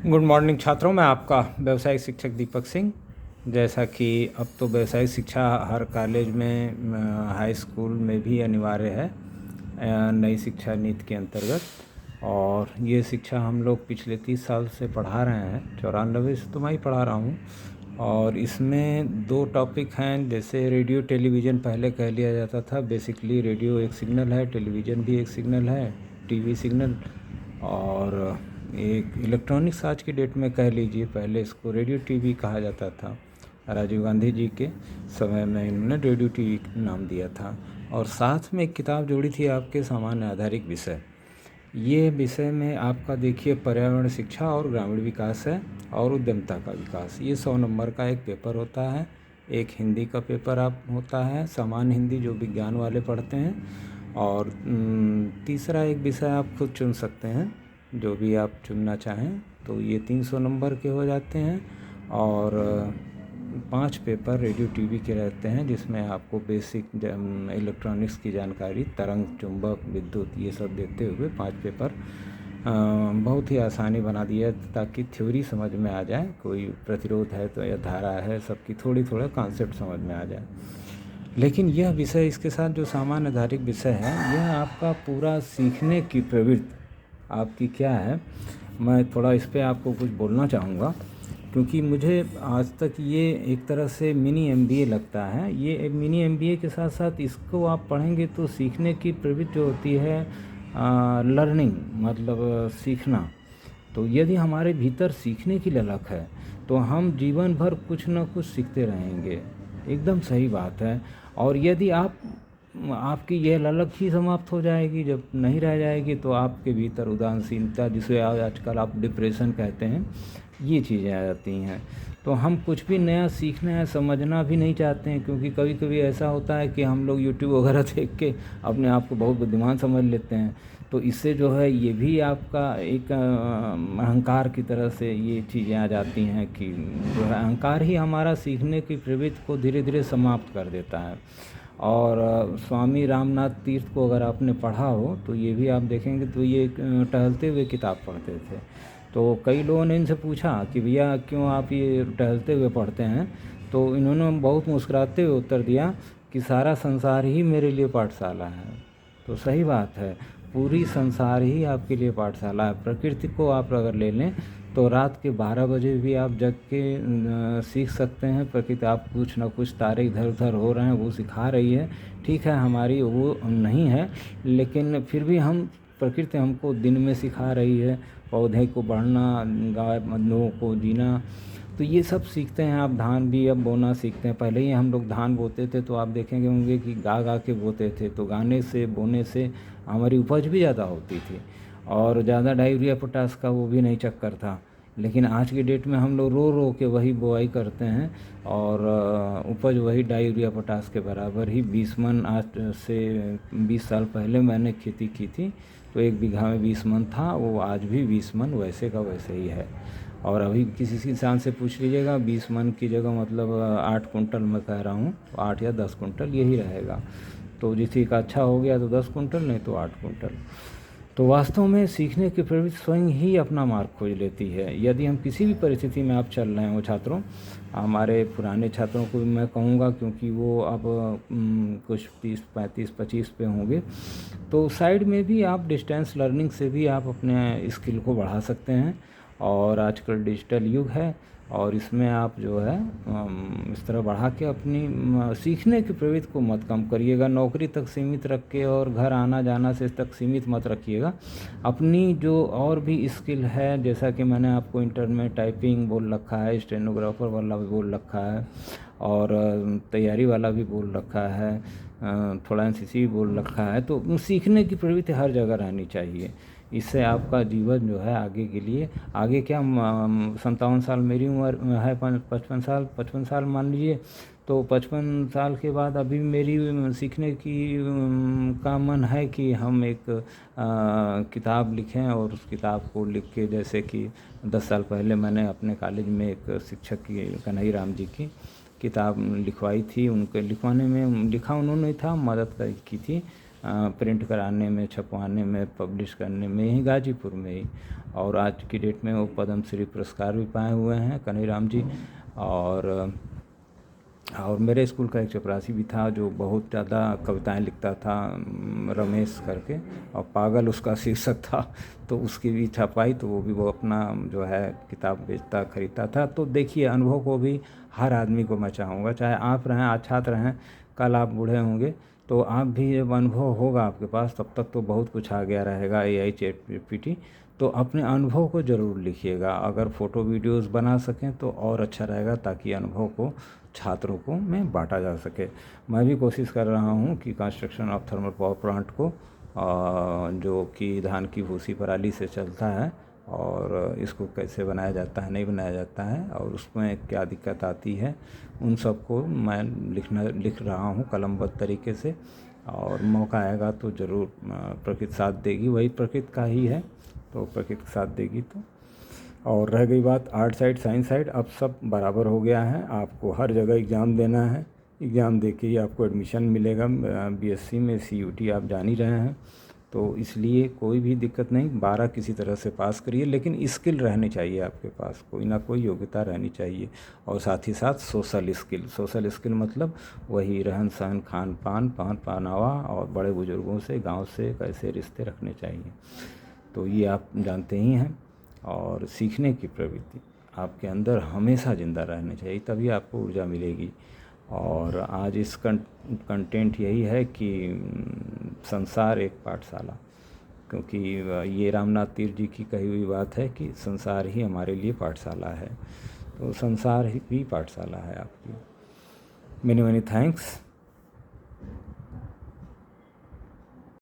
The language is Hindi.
गुड मॉर्निंग छात्रों, मैं आपका व्यवसायिक शिक्षक दीपक सिंह। जैसा कि अब तो व्यवसायिक शिक्षा हर कॉलेज में, हाई स्कूल में भी अनिवार्य है नई शिक्षा नीति के अंतर्गत। और ये शिक्षा हम लोग पिछले 30 साल से पढ़ा रहे हैं, 94 से तो मैं ही पढ़ा रहा हूँ। और इसमें 2 टॉपिक हैं, जैसे रेडियो टेलीविज़न पहले कह लिया जाता था। बेसिकली रेडियो एक सिग्नल है, टेलीविज़न भी एक सिग्नल है, टीवी सिग्नल। और एक इलेक्ट्रॉनिक्स आज की डेट में कह लीजिए, पहले इसको रेडियो टीवी कहा जाता था। राजीव गांधी जी के समय में इन्होंने रेडियो टीवी नाम दिया था। और साथ में एक किताब जोड़ी थी आपके, सामान्य आधारिक विषय। ये विषय में आपका देखिए पर्यावरण शिक्षा और ग्रामीण विकास है, और उद्यमता का विकास। ये 100 नंबर का एक पेपर होता है। एक हिंदी का पेपर आप होता है, सामान्य हिंदी, जो विज्ञान वाले पढ़ते हैं। और तीसरा एक विषय आप खुद चुन सकते हैं, जो भी आप चुनना चाहें। तो ये 300 नंबर के हो जाते हैं। और 5 पेपर रेडियो टीवी के रहते हैं, जिसमें आपको बेसिक इलेक्ट्रॉनिक्स की जानकारी, तरंग, चुंबक, विद्युत, ये सब देते हुए 5 पेपर बहुत ही आसानी बना दिया है, ताकि थ्योरी समझ में आ जाए। कोई प्रतिरोध है तो या धारा है, सबकी थोड़ी थोड़ा कॉन्सेप्ट समझ में आ जाए। लेकिन यह विषय, इसके साथ जो सामान्य आधारिक विषय है, यह आपका पूरा सीखने की प्रवृत्ति आपकी क्या है, मैं थोड़ा इस पे आपको कुछ बोलना चाहूँगा। क्योंकि मुझे आज तक ये एक तरह से मिनी एमबीए लगता है। ये मिनी एमबीए के साथ साथ इसको आप पढ़ेंगे तो सीखने की प्रवृत्ति जो होती है, लर्निंग मतलब सीखना। तो यदि हमारे भीतर सीखने की ललक है तो हम जीवन भर कुछ न कुछ सीखते रहेंगे। एकदम सही बात है। और यदि आपकी यह ललक ही समाप्त हो जाएगी, जब नहीं रह जाएगी, तो आपके भीतर उदासीनता, जिसे आजकल आप डिप्रेशन कहते हैं, ये चीज़ें आ जाती हैं। तो हम कुछ भी नया सीखना है, समझना भी नहीं चाहते हैं। क्योंकि कभी कभी ऐसा होता है कि हम लोग यूट्यूब वगैरह देख के अपने आप को बहुत बुद्धिमान समझ लेते हैं। तो इससे जो है, ये भी आपका एक अहंकार की तरह से ये चीज़ें आ जाती हैं कि जो है अहंकार ही हमारा सीखने की प्रवृत्ति को धीरे धीरे समाप्त कर देता है। और स्वामी रामनाथ तीर्थ को अगर आपने पढ़ा हो तो ये भी आप देखेंगे, तो ये टहलते हुए किताब पढ़ते थे। तो कई लोगों ने इनसे पूछा कि भैया क्यों आप ये टहलते हुए पढ़ते हैं, तो इन्होंने बहुत मुस्कुराते हुए उत्तर दिया कि सारा संसार ही मेरे लिए पाठशाला है। तो सही बात है, पूरी संसार ही आपके लिए पाठशाला है। प्रकृति को आप अगर ले लें तो रात के 12 बजे भी आप जग के सीख सकते हैं। प्रकृति आप कुछ ना कुछ, तारे इधर उधर हो रहे हैं, वो सिखा रही है। ठीक है, हमारी वो नहीं है, लेकिन फिर भी प्रकृति हमको दिन में सिखा रही है, पौधे को बढ़ना, गाय मधुओं को जीना। तो ये सब सीखते हैं। आप धान भी अब बोना सीखते हैं। पहले ही हम लोग धान बोते थे तो आप देखेंगे होंगे कि गा गा के बोते थे। तो गाने से, बोने से हमारी उपज भी ज़्यादा होती थी, और ज़्यादा डाई यूरिया पोटास का वो भी नहीं चक्कर था। लेकिन आज की डेट में हम लोग रो रो के वही बुआई करते हैं, और उपज वही डाई यूरिया पोटास के बराबर ही 20 मन। आज से 20 साल पहले मैंने खेती की थी, तो 1 बीघा में 20 मन था, वो आज भी 20 मन वैसे का वैसे ही है। और अभी किसी किसान से पूछ लीजिएगा, 20 मन की जगह मतलब 8 कुंटल मैं कह रहा हूँ, तो 8 या 10 कुंटल यही रहेगा। तो किसी का अच्छा हो गया तो 10 कुंटल, नहीं तो 8 कुंटल। तो वास्तव में सीखने की प्रवृत्ति स्वयं ही अपना मार्ग खोज लेती है। यदि हम किसी भी परिस्थिति में आप चल रहे हो छात्रों, हमारे पुराने छात्रों को भी मैं कहूँगा, क्योंकि वो अब कुछ 30, 35, 25 पे होंगे, तो साइड में भी आप डिस्टेंस लर्निंग से भी आप अपने स्किल को बढ़ा सकते हैं। और आजकल डिजिटल युग है, और इसमें आप जो है इस तरह बढ़ा के अपनी सीखने की प्रवृत्ति को मत कम करिएगा। नौकरी तक सीमित रख के और घर आना जाना से तक सीमित मत रखिएगा। अपनी जो और भी स्किल है, जैसा कि मैंने आपको इंटर में टाइपिंग बोल रखा है, स्टेनोग्राफर वाला भी बोल रखा है, और तैयारी वाला भी बोल रखा है, थोड़ा एनसीसी भी बोल रखा है। तो सीखने की प्रवृत्ति हर जगह रहनी चाहिए। इससे आपका जीवन जो है आगे के लिए, आगे क्या, 57 साल मेरी उम्र है, 55 साल मान लीजिए। तो 55 साल के बाद अभी मेरी सीखने की का मन है कि हम एक किताब लिखें, और उस किताब को लिख के, जैसे कि 10 साल पहले मैंने अपने कॉलेज में एक शिक्षक की, कन्हई राम जी की किताब लिखवाई थी। उनके लिखवाने में लिखा उन्होंने था, मदद की थी। प्रिंट कराने में, छपवाने में, पब्लिश करने में ही गाजीपुर में ही। और आज की डेट में वो पद्म श्री पुरस्कार भी पाए हुए हैं कन्हैयाराम जी। और मेरे स्कूल का एक चपरासी भी था जो बहुत ज़्यादा कविताएं लिखता था, रमेश करके, और पागल उसका शीर्षक था। तो उसकी भी छपाई, तो वो अपना जो है किताब बेचता खरीदता था। तो देखिए, अनुभव को भी हर आदमी को मैं चाहूँगा, चाहे आप रहें, आज छात्र हैं, कल आप बूढ़े होंगे, तो आप भी जब अनुभव होगा आपके पास, तब तक तो बहुत कुछ आ गया रहेगा, AI चैट GPT। तो अपने अनुभव को ज़रूर लिखिएगा। अगर फ़ोटो वीडियोस बना सकें तो और अच्छा रहेगा, ताकि अनुभव को छात्रों को में बांटा जा सके। मैं भी कोशिश कर रहा हूँ कि construction of thermal power plant को, जो कि धान की भूसी पराली से चलता है, और इसको कैसे बनाया जाता है, नहीं बनाया जाता है, और उसमें क्या दिक्कत आती है, उन सब को मैं लिख रहा हूँ कलमबद्ध तरीके से। और मौका आएगा तो ज़रूर, प्रकृति साथ देगी, वही प्रकृति का ही है, तो प्रकृति साथ देगी तो। और रह गई बात आर्ट साइड, साइंस साइड, अब सब बराबर हो गया है। आपको हर जगह एग्ज़ाम देना है, एग्ज़ाम दे के ही आपको एडमिशन मिलेगा। BSc में CUT आप जान ही रहे हैं, तो इसलिए कोई भी दिक्कत नहीं, 12 किसी तरह से पास करिए, लेकिन स्किल रहनी चाहिए आपके पास, कोई ना कोई योग्यता रहनी चाहिए। और साथ ही साथ सोशल स्किल मतलब वही रहन सहन, खान पान, पहनावा, और बड़े बुज़ुर्गों से, गांव से कैसे रिश्ते रखने चाहिए, तो ये आप जानते ही हैं। और सीखने की प्रवृत्ति आपके अंदर हमेशा ज़िंदा रहनी चाहिए, तभी आपको ऊर्जा मिलेगी। और आज इस कंटेंट यही है कि संसार एक पाठशाला, क्योंकि ये रामनाथ तीर्थ जी की कही हुई बात है कि संसार ही हमारे लिए पाठशाला है, तो संसार ही पाठशाला है आपकी। Many many thanks.